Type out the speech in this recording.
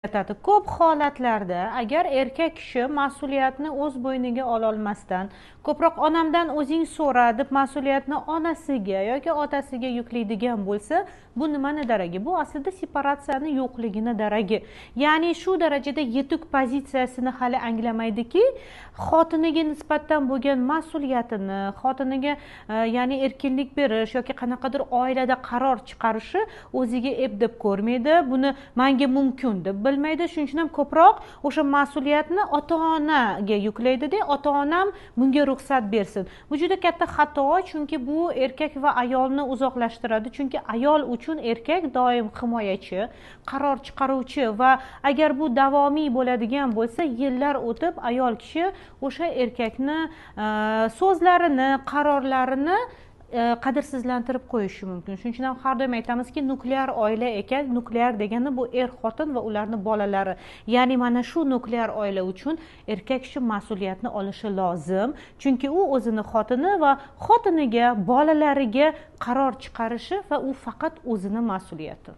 Aytadi, ko'p holatlarda agar erkak kishi mas'uliyatni o'z bo'yniga ololmasdan ko'proq onamdan o'zing so'ra deb mas'uliyatni onasiga yoki otasiga yuklaydigan bo'lsa, bu nimani daragi? Bu aslida separatsiyani yo'qligini daragi. Ya'ni shu darajada yetuk pozitsiyasini hali anglamaydiki, xotiniga nisbatan bo'lgan mas'uliyatini, xotiniga ya'ni erkinlik berish yoki qanaqadir oilada qaror chiqarishi o'ziga ep deb ko'rmaydi. Buni menga mumkin deb bilmaydi. Shuning uchun ham ko'proq o'sha mas'uliyatni ota-onaga yuklaydi-da, ota-onam bunga ruxsat bersin. Bu juda katta xato, chunki bu erkak va ayolni uzoqlashtiradi. Chunki ayol uchun erkak doim himoyachi, qaror chiqaruvchi va agar bu davomiy bo'ladigan bo'lsa, yillar o'tib ayol kishi o'sha erkakni so'zlarini, qarorlarini qadrsizlantirib qo'yishi mumkin. Shuning uchun ham har doim aytamizki, nuklear oila ekan. Nuklear degani bu xotin va ularni bolalari. Ya'ni mana shu nuklear oila uchun erkak kishi mas'uliyatni olishi lozim. Chunki u o'zini xotini va xotiniga, bolalariga qaror chiqarishi va u faqat o'zini mas'uliyati.